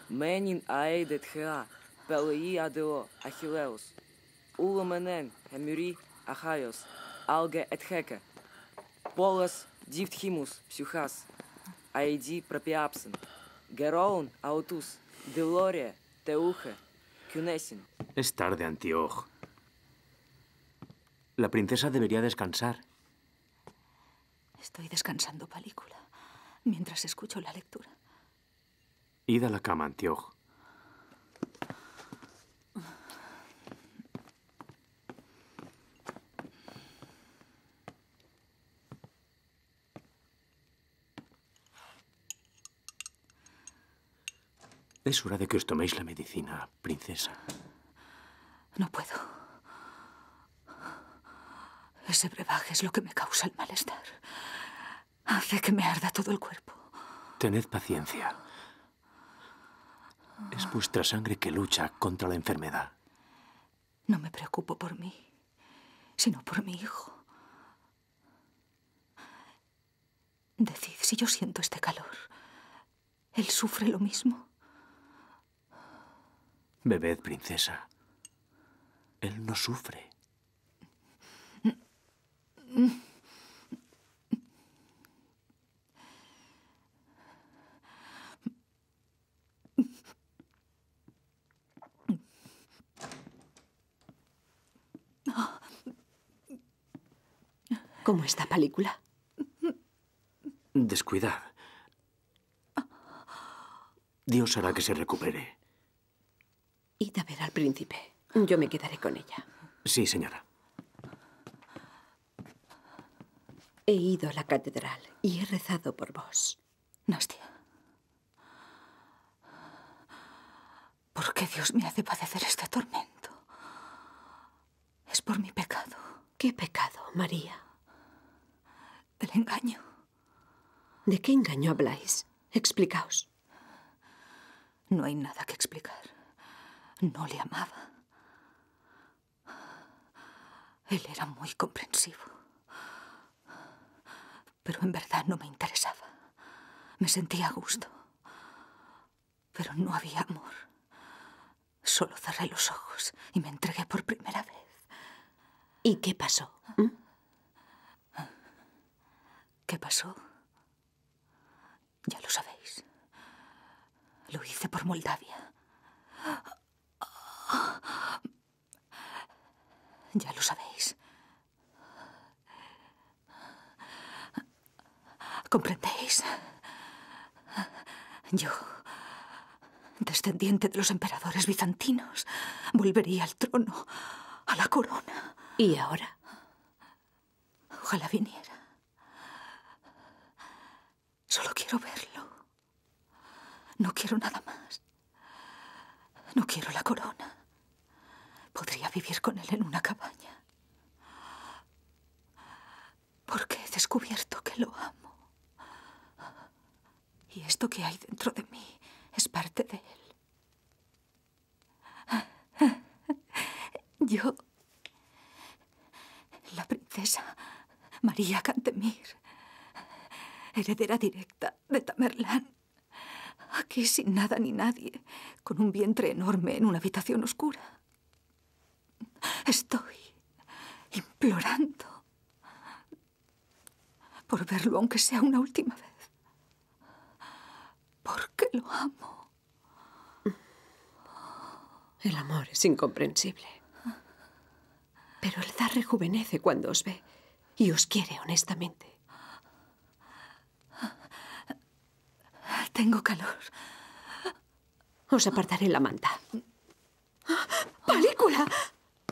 Менин аэдет хра, пелеи адео, Ахиллеус. Уломенен, хемюри, Ахайос, алге этхека. Полос, дифтхимус, псюхас. Аиди пропиапсен. Героун, аутус, Делория, Teuge, Cunesin. Es tarde, Antíoch. La princesa debería descansar. Estoy descansando película mientras escucho la lectura. Id a la cama, Antíoch. Es hora de que os toméis la medicina, princesa. No puedo. Ese brebaje es lo que me causa el malestar. Hace que me arda todo el cuerpo. Tened paciencia. Es vuestra sangre que lucha contra la enfermedad. No me preocupo por mí, sino por mi hijo. Decid, si yo siento este calor, ¿él sufre lo mismo? Bebed, princesa. Él no sufre. ¿Cómo está película? Descuidad. Dios hará que se recupere. Id a ver al príncipe. Yo me quedaré con ella. Sí, señora. He ido a la catedral y he rezado por vos. Nastia, ¿por qué Dios me hace padecer este tormento? Es por mi pecado. ¿Qué pecado, María? El engaño. ¿De qué engaño habláis? Explicaos. No hay nada que explicar. No le amaba. Él era muy comprensivo. Pero en verdad no me interesaba. Me sentía a gusto. Pero no había amor. Solo cerré los ojos y me entregué por primera vez. ¿Y qué pasó? ¿Qué pasó? Ya lo sabéis. Lo hice por Moldavia. Ya lo sabéis. ¿Comprendéis? Yo, descendiente de los emperadores bizantinos, volvería al trono, a la corona. ¿Y ahora? Ojalá viniera. Solo quiero verlo. No quiero nada más. No quiero la corona. Podría vivir con él en una cabaña. Porque he descubierto que lo amo. Y esto que hay dentro de mí es parte de él. Yo, la princesa María Cantemir, heredera directa de Tamerlán, aquí sin nada ni nadie, con un vientre enorme en una habitación oscura. Estoy implorando por verlo, aunque sea una última vez. Porque lo amo. El amor es incomprensible. Pero el zar rejuvenece cuando os ve y os quiere honestamente. Tengo calor. Os apartaré la manta. ¡Película!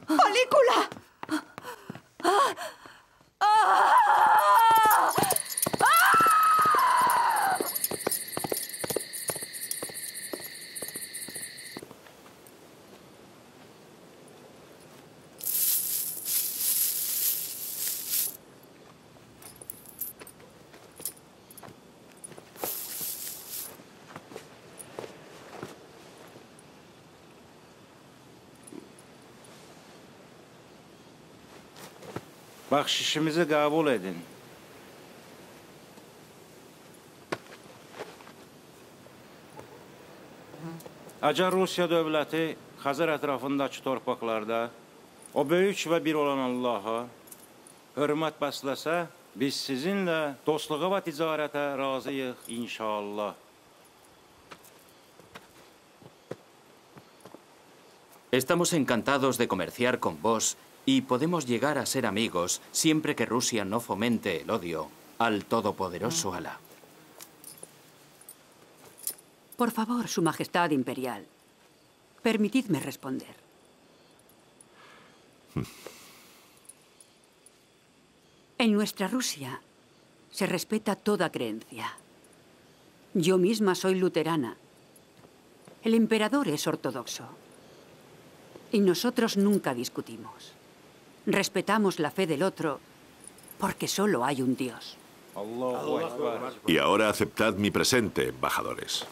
¡Película! Bəxşişimizi qəbul edin. Əgər Rusiya dövləti Xəzər ətrafındakı torpaqlarda o böyük və bir olan Allaha hörmət bəsləsə, biz sizinlə dostluğa və ticarətə razıyıq inşallah. Estamos encantados de comerciar con vos y podemos llegar a ser amigos siempre que Rusia no fomente el odio al todopoderoso Alá. Por favor, Su Majestad Imperial, permitidme responder. En nuestra Rusia se respeta toda creencia. Yo misma soy luterana. El emperador es ortodoxo. Y nosotros nunca discutimos. Respetamos la fe del otro porque solo hay un Dios. Y ahora aceptad mi presente, embajadores.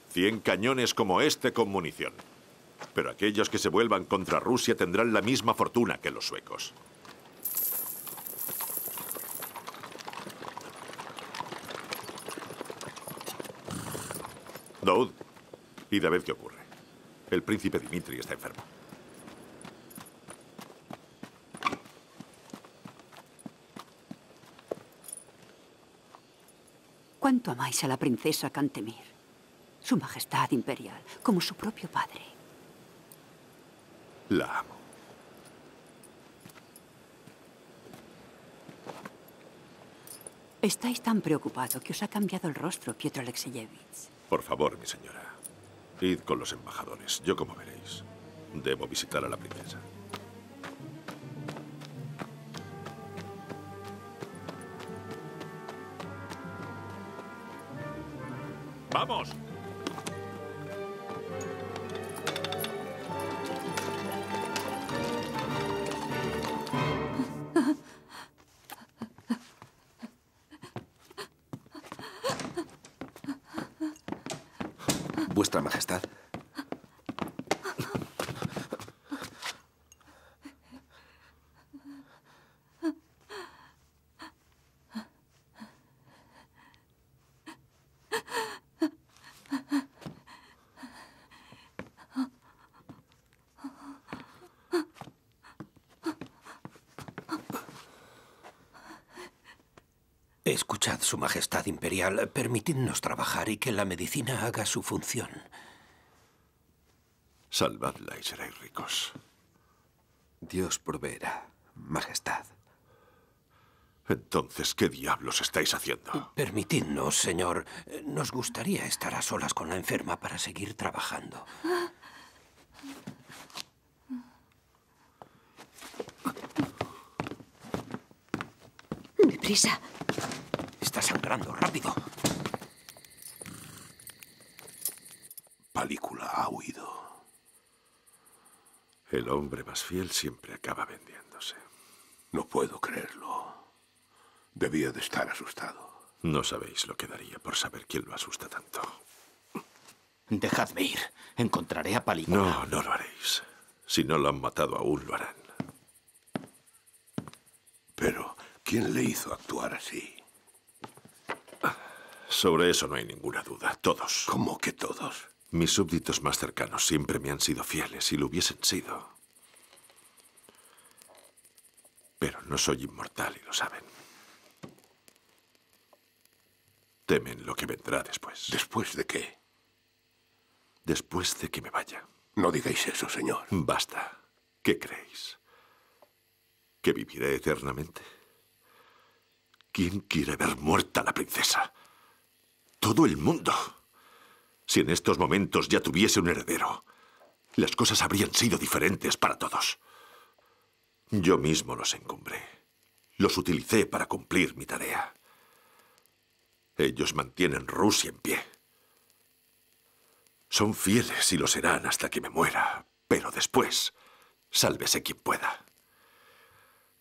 Cien cañones como este con munición. Pero aquellos que se vuelvan contra Rusia tendrán la misma fortuna que los suecos. Daud, id a ver qué ocurre. El príncipe Dimitri está enfermo. ¿Cuánto amáis a la princesa Cantemir? Su Majestad Imperial, como su propio padre. La amo. Estáis tan preocupado que os ha cambiado el rostro, Pietro Alexeyevich. Por favor, mi señora. Id con los embajadores. Yo, como veréis, debo visitar a la princesa. ¡Vamos! Vuestra Majestad. Escuchad, Su Majestad Imperial, permitidnos trabajar y que la medicina haga su función. Salvadla y seréis ricos. Dios proveerá, Majestad. Entonces, ¿qué diablos estáis haciendo? Permitidnos, señor. Nos gustaría estar a solas con la enferma para seguir trabajando. ¡Deprisa! Está sangrando, rápido. Palícula ha huido. El hombre más fiel siempre acaba vendiéndose. No puedo creerlo. Debía de estar asustado. No sabéis lo que daría por saber quién lo asusta tanto. Dejadme ir. Encontraré a Palícula. No, no lo haréis. Si no lo han matado aún, lo harán. Pero, ¿quién le hizo actuar así? Sobre eso no hay ninguna duda. Todos. ¿Cómo que todos? Mis súbditos más cercanos siempre me han sido fieles y lo hubiesen sido. Pero no soy inmortal y lo saben. Temen lo que vendrá después. ¿Después de qué? Después de que me vaya. No digáis eso, señor. Basta. ¿Qué creéis? ¿Que viviré eternamente? ¿Quién quiere ver muerta a la princesa? Todo el mundo. Si en estos momentos ya tuviese un heredero, las cosas habrían sido diferentes para todos. Yo mismo los encumbré. Los utilicé para cumplir mi tarea. Ellos mantienen Rusia en pie. Son fieles y lo serán hasta que me muera. Pero después, sálvese quien pueda.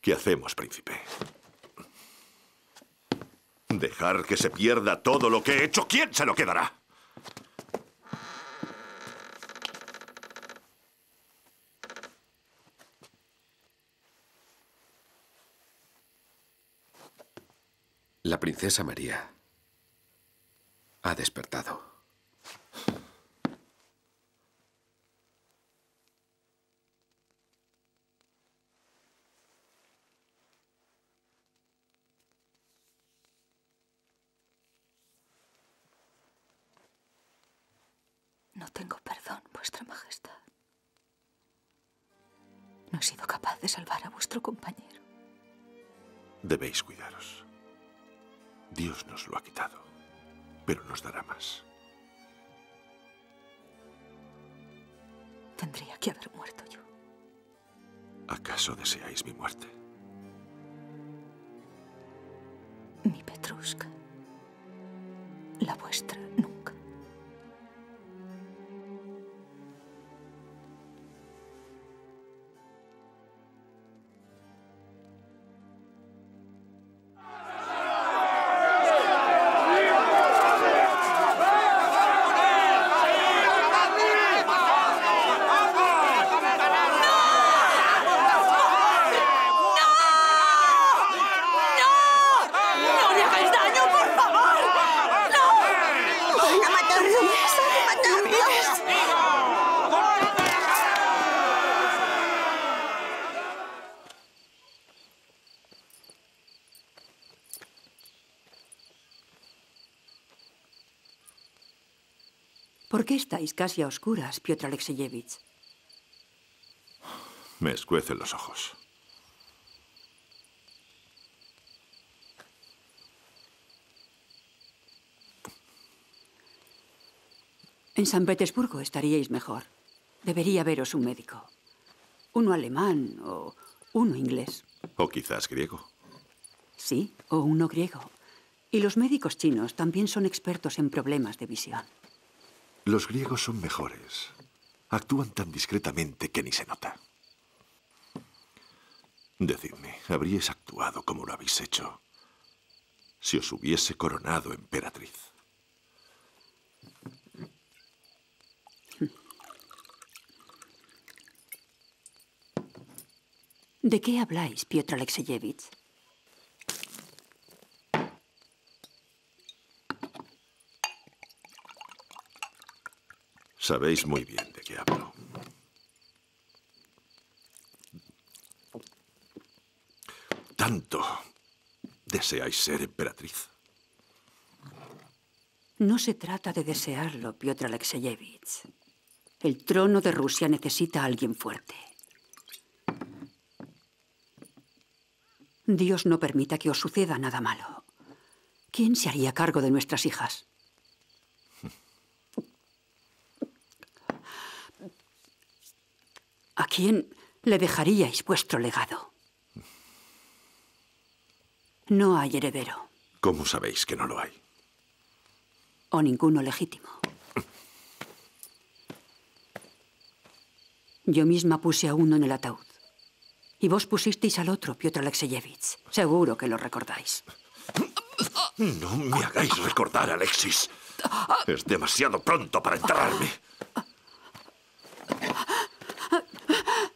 ¿Qué hacemos, príncipe? ¿Dejar que se pierda todo lo que he hecho? ¿Quién se lo quedará? La princesa María ha despertado. No tengo perdón, Vuestra Majestad. No he sido capaz de salvar a vuestro compañero. Debéis cuidaros. Dios nos lo ha quitado, pero nos dará más. Tendría que haber muerto yo. ¿Acaso deseáis mi muerte? Mi Petrushka. La vuestra nunca. ¿Por qué estáis casi a oscuras, Piotr Alexeyevich? Me escuecen los ojos. En San Petersburgo estaríais mejor. Debería veros un médico. Uno alemán o uno inglés. O quizás griego. Sí, o uno griego. Y los médicos chinos también son expertos en problemas de visión. Los griegos son mejores. Actúan tan discretamente que ni se nota. Decidme, ¿habríais actuado como lo habéis hecho si os hubiese coronado emperatriz? ¿De qué habláis, Piotr Alexeyevich? Sabéis muy bien de qué hablo. ¿Tanto deseáis ser emperatriz? No se trata de desearlo, Piotr Alexeyevich. El trono de Rusia necesita a alguien fuerte. Dios no permita que os suceda nada malo. ¿Quién se haría cargo de nuestras hijas? ¿A quién le dejaríais vuestro legado? No hay heredero. ¿Cómo sabéis que no lo hay? O ninguno legítimo. Yo misma puse a uno en el ataúd. Y vos pusisteis al otro, Piotr Alexeyevich. Seguro que lo recordáis. No me hagáis recordar, Alexis. Es demasiado pronto para enterrarme.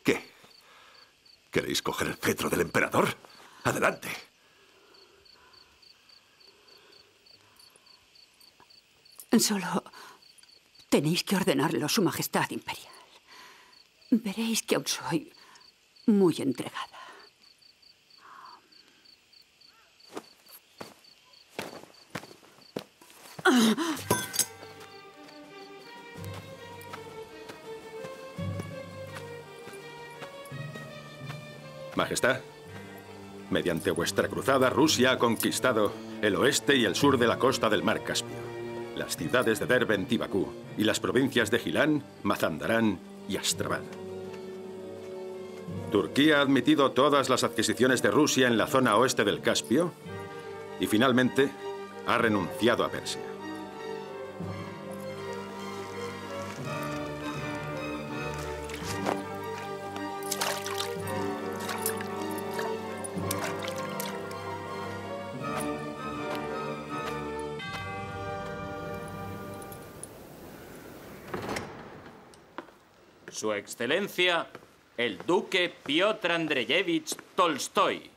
¿Qué? ¿Queréis coger el cetro del emperador? Adelante. Solo tenéis que ordenarlo, Su Majestad Imperial. Veréis que aún soy muy entregada. Majestad, mediante vuestra cruzada, Rusia ha conquistado el oeste y el sur de la costa del mar Caspio, las ciudades de Derbent y Bakú, y las provincias de Gilán, Mazandarán y Astrabad. Turquía ha admitido todas las adquisiciones de Rusia en la zona oeste del Caspio y finalmente ha renunciado a Persia. Su Excelencia, el duque Piotr Andreyevich Tolstoy.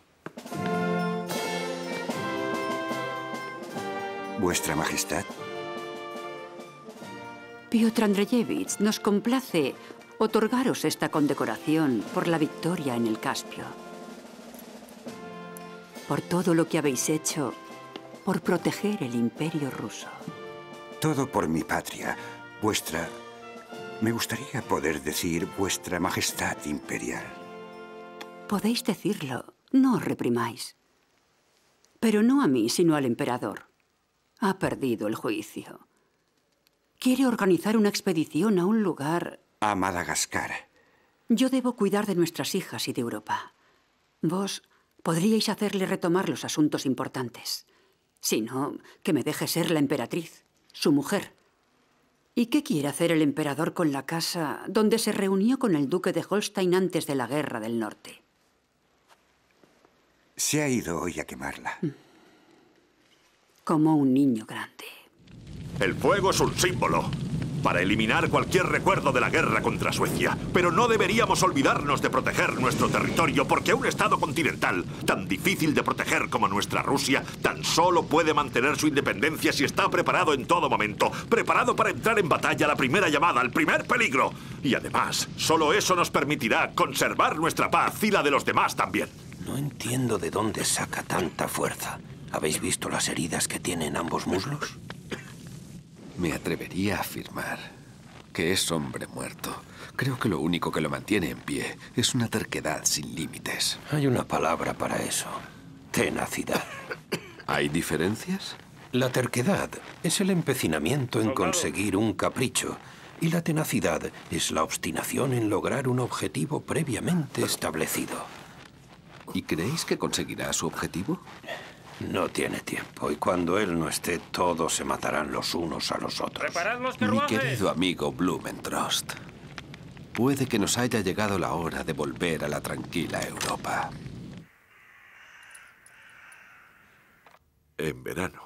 Vuestra Majestad. Piotr Andreyevich, nos complace otorgaros esta condecoración por la victoria en el Caspio. Por todo lo que habéis hecho por proteger el Imperio ruso. Todo por mi patria. Vuestra... Me gustaría poder decir Vuestra Majestad Imperial. Podéis decirlo, no os reprimáis. Pero no a mí, sino al emperador. Ha perdido el juicio. Quiere organizar una expedición a un lugar... A Madagascar. Yo debo cuidar de nuestras hijas y de Europa. Vos podríais hacerle retomar los asuntos importantes. Si no, que me deje ser la emperatriz, su mujer. ¿Y qué quiere hacer el emperador con la casa donde se reunió con el duque de Holstein antes de la Guerra del Norte? Se ha ido hoy a quemarla. Como un niño grande. El fuego es un símbolo para eliminar cualquier recuerdo de la guerra contra Suecia. Pero no deberíamos olvidarnos de proteger nuestro territorio, porque un estado continental tan difícil de proteger como nuestra Rusia tan solo puede mantener su independencia si está preparado en todo momento, preparado para entrar en batalla a la primera llamada, al primer peligro. Y además, solo eso nos permitirá conservar nuestra paz y la de los demás también. No entiendo de dónde saca tanta fuerza. ¿Habéis visto las heridas que tienen ambos muslos? Me atrevería a afirmar que es hombre muerto. Creo que lo único que lo mantiene en pie es una terquedad sin límites. Hay una palabra para eso. Tenacidad. ¿Hay diferencias? La terquedad es el empecinamiento en conseguir un capricho. Y la tenacidad es la obstinación en lograr un objetivo previamente establecido. ¿Y creéis que conseguirá su objetivo? No tiene tiempo, y cuando él no esté, todos se matarán los unos a los otros. ¡Preparad los Mi carruajes! querido amigo Blumentrost, puede que nos haya llegado la hora de volver a la tranquila Europa. En verano,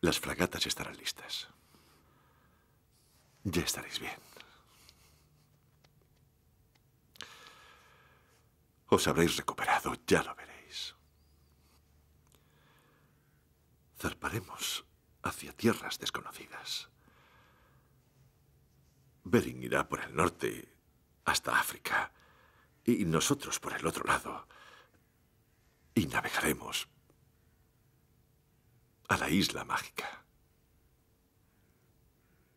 las fragatas estarán listas. Ya estaréis bien. Os habréis recuperado, ya lo veréis. Zarparemos hacia tierras desconocidas. Bering irá por el norte hasta África y nosotros por el otro lado. Y navegaremos a la isla mágica.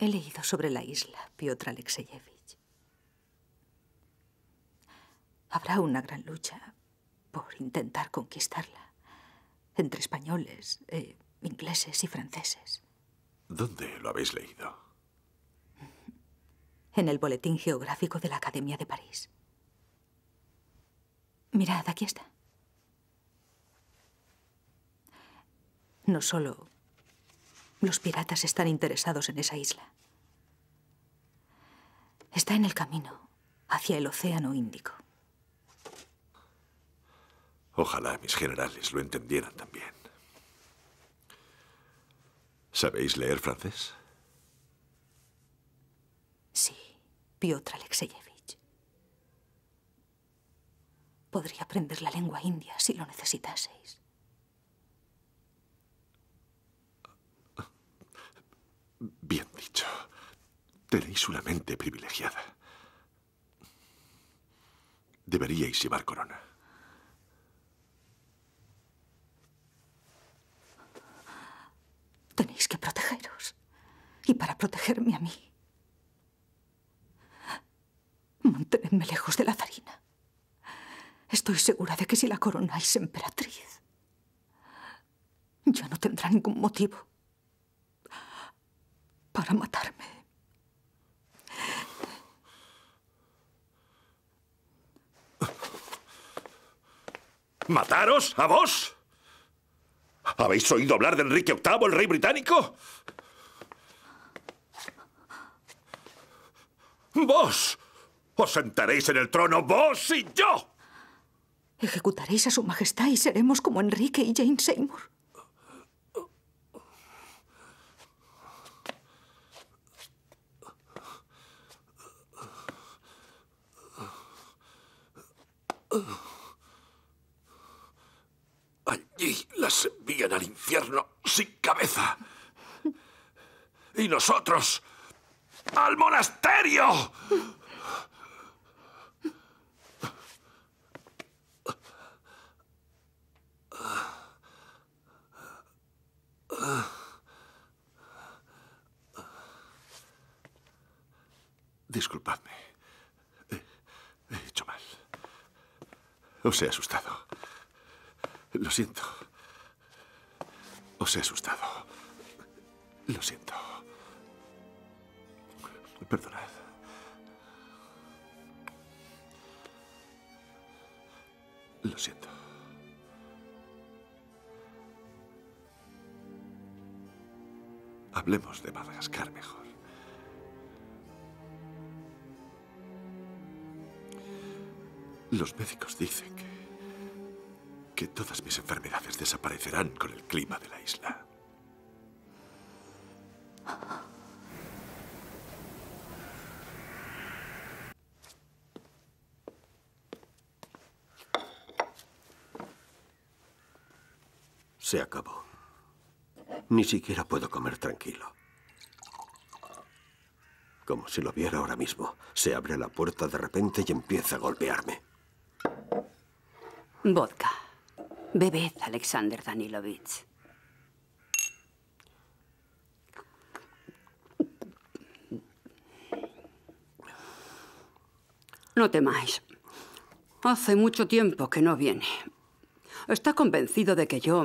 He leído sobre la isla, Piotr Alexeyevich. Habrá una gran lucha por intentar conquistarla entre españoles, ingleses y franceses. ¿Dónde lo habéis leído? En el Boletín Geográfico de la Academia de París. Mirad, aquí está. No solo los piratas están interesados en esa isla. Está en el camino hacia el Océano Índico. Ojalá mis generales lo entendieran también. ¿Sabéis leer francés? Sí, Piotr Alexeyevich. Podría aprender la lengua india si lo necesitaseis. Bien dicho. Tenéis una mente privilegiada. Deberíais llevar corona. Tenéis que protegeros. Y para protegerme a mí, mantenedme lejos de la zarina. Estoy segura de que si la coronáis emperatriz, ya no tendrá ningún motivo para matarme. ¿Mataros? ¿A vos? ¿Habéis oído hablar de Enrique VIII, el rey británico? ¡Vos! ¡Os sentaréis en el trono, vos y yo! Ejecutaréis a su majestad y seremos como Enrique y Jane Seymour. Allí las envían al infierno sin cabeza. Y nosotros, ¡al monasterio! Disculpadme. He hecho mal. Os he asustado. Lo siento. Os he asustado. Lo siento. Perdonad. Lo siento. Hablemos de Madagascar mejor. Los médicos dicen que todas mis enfermedades desaparecerán con el clima de la isla. Se acabó. Ni siquiera puedo comer tranquilo. Como si lo viera ahora mismo. Se abre la puerta de repente y empieza a golpearme. Vodka. Bebed, Alexander Danilovich. No temáis. Hace mucho tiempo que no viene. Está convencido de que yo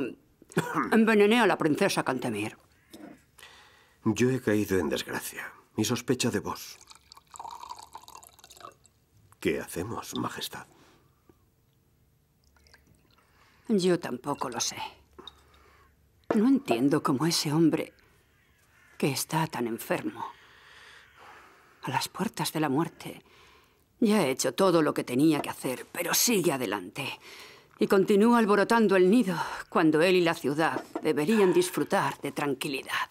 envenené a la princesa Cantemir. Yo he caído en desgracia y sospecha de vos. ¿Qué hacemos, Majestad? Yo tampoco lo sé. No entiendo cómo ese hombre, que está tan enfermo, a las puertas de la muerte, ya ha hecho todo lo que tenía que hacer, pero sigue adelante. Y continúa alborotando el nido cuando él y la ciudad deberían disfrutar de tranquilidad.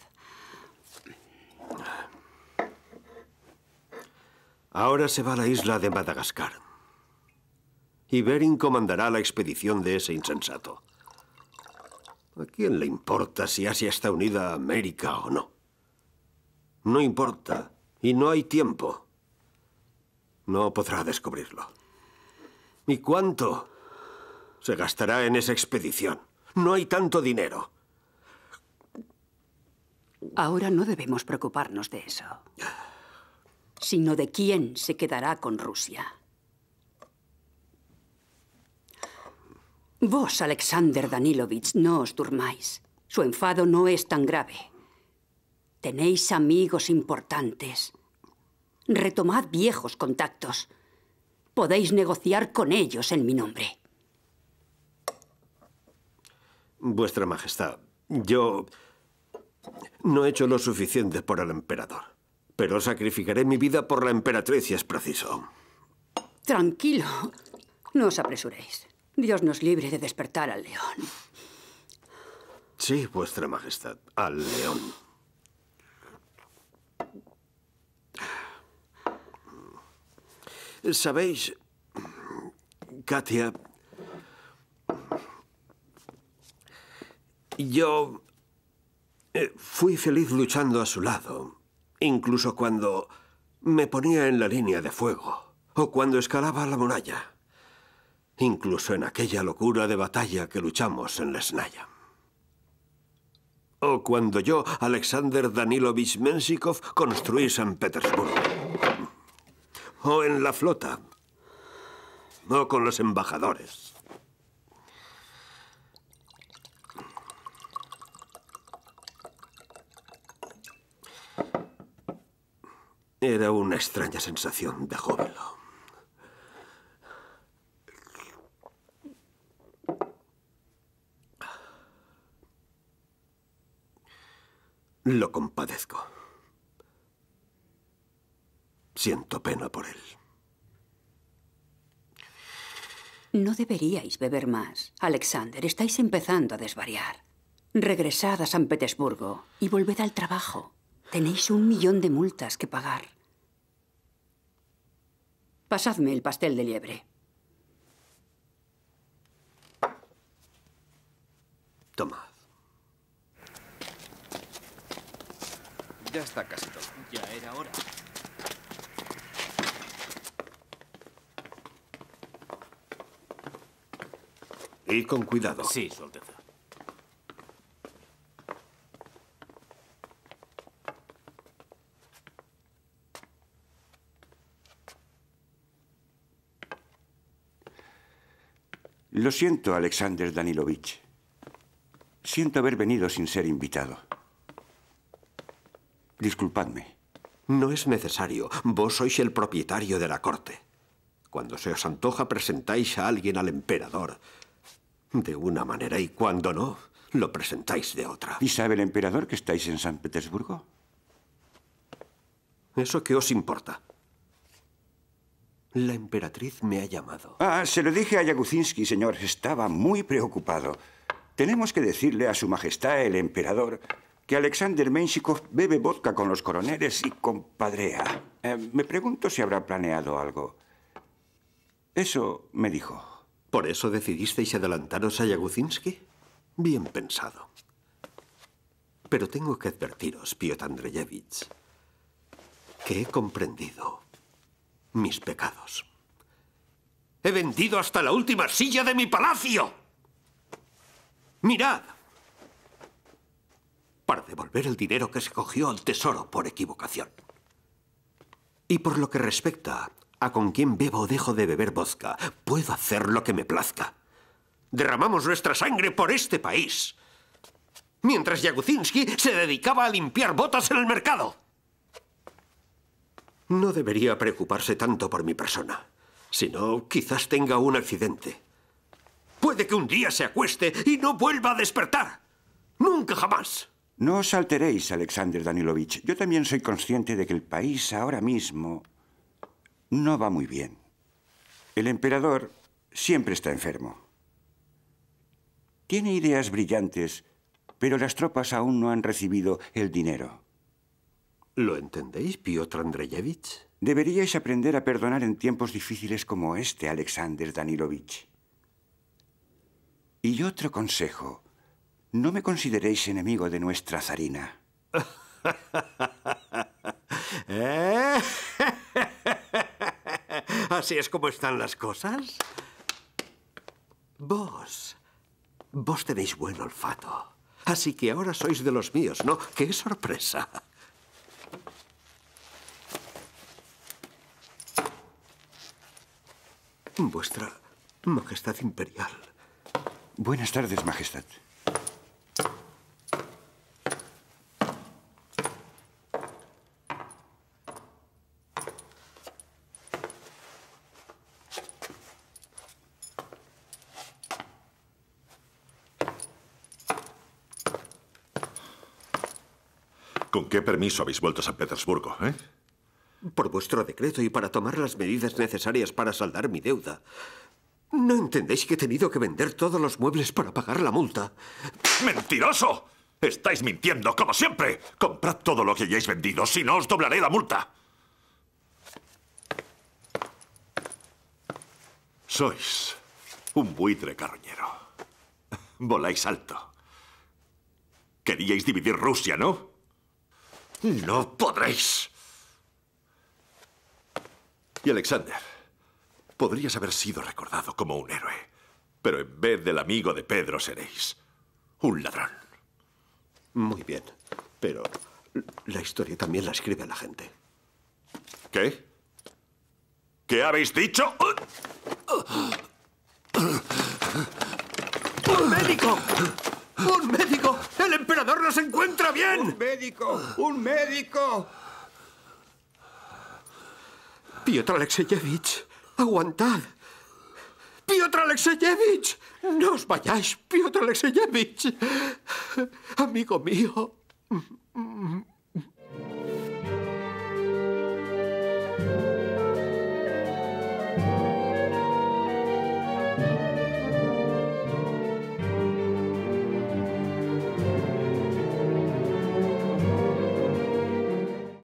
Ahora se va a la isla de Madagascar. Y Bering comandará la expedición de ese insensato. ¿A quién le importa si Asia está unida a América o no? No importa, y no hay tiempo. No podrá descubrirlo. ¿Y cuánto se gastará en esa expedición? No hay tanto dinero. Ahora no debemos preocuparnos de eso, sino de quién se quedará con Rusia. Vos, Alexander Danilovich, no os durmáis. Su enfado no es tan grave. Tenéis amigos importantes. Retomad viejos contactos. Podéis negociar con ellos en mi nombre. Vuestra Majestad, yo no he hecho lo suficiente por el emperador, pero sacrificaré mi vida por la emperatriz si es preciso. Tranquilo. No os apresuréis. Dios nos libre de despertar al león. Sí, Vuestra Majestad, al león. ¿Sabéis, Katia? Yo fui feliz luchando a su lado, incluso cuando me ponía en la línea de fuego o cuando escalaba la muralla. Incluso en aquella locura de batalla que luchamos en Lesnaya. O cuando yo, Alexander Danilovich Menshikov, construí San Petersburgo. O en la flota. O con los embajadores. Era una extraña sensación de júbilo. Lo compadezco. Siento pena por él. No deberíais beber más, Alexander. Estáis empezando a desvariar. Regresad a San Petersburgo y volved al trabajo. Tenéis 1 millón de multas que pagar. Pasadme el pastel de liebre. Tomad. Ya está casi todo. Ya era hora. Id con cuidado. Sí, Su Alteza. Lo siento, Alexander Danilovich. Siento haber venido sin ser invitado. Disculpadme. No es necesario. Vos sois el propietario de la corte. Cuando se os antoja, presentáis a alguien al emperador de una manera y cuando no, lo presentáis de otra. ¿Y sabe el emperador que estáis en San Petersburgo? ¿Eso qué os importa? La emperatriz me ha llamado. Ah, se lo dije a Yaguzinsky, señor. Estaba muy preocupado. Tenemos que decirle a su majestad el emperador que Alexander Menshikov bebe vodka con los coroneles y compadrea. Me pregunto si habrá planeado algo. Eso me dijo. ¿Por eso decidisteis adelantaros a Yaguzinsky? Bien pensado. Pero tengo que advertiros, Piotr Andreyevich, que he comprendido mis pecados. He vendido hasta la última silla de mi palacio. Mirad. Para devolver el dinero que se cogió al tesoro por equivocación. Y por lo que respecta a con quién bebo o dejo de beber vodka, puedo hacer lo que me plazca. Derramamos nuestra sangre por este país, mientras Yaguzinsky se dedicaba a limpiar botas en el mercado. No debería preocuparse tanto por mi persona. Si no, quizás tenga un accidente. Puede que un día se acueste y no vuelva a despertar. Nunca jamás. No os alteréis, Alexander Danilovich. Yo también soy consciente de que el país ahora mismo no va muy bien. El emperador siempre está enfermo. Tiene ideas brillantes, pero las tropas aún no han recibido el dinero. ¿Lo entendéis, Piotr Andreyevich? Deberíais aprender a perdonar en tiempos difíciles como este, Alexander Danilovich. Y otro consejo. No me consideréis enemigo de nuestra zarina. ¿Así es como están las cosas? Vos tenéis buen olfato. Así que ahora sois de los míos, ¿no? ¡Qué sorpresa! Vuestra Majestad Imperial. Buenas tardes, Majestad. ¿Con qué permiso habéis vuelto a San Petersburgo, eh? Por vuestro decreto y para tomar las medidas necesarias para saldar mi deuda. ¿No entendéis que he tenido que vender todos los muebles para pagar la multa? ¡Mentiroso! Estáis mintiendo, como siempre. Comprad todo lo que hayáis vendido, si no os doblaré la multa. Sois un buitre carroñero. Voláis alto. Queríais dividir Rusia, ¿no? ¡No podréis! Y Alexander, podrías haber sido recordado como un héroe, pero en vez del amigo de Pedro seréis un ladrón. Muy bien, pero la historia también la escribe la gente. ¿Qué? ¿Qué habéis dicho? ¡Un médico! ¡Un médico! ¡El emperador no se encuentra bien! ¡Un médico! ¡Un médico! Piotr Alexeyevich, aguantad. ¡Piotr Alexeyevich! ¡No os vayáis, Piotr Alexeyevich! Amigo mío,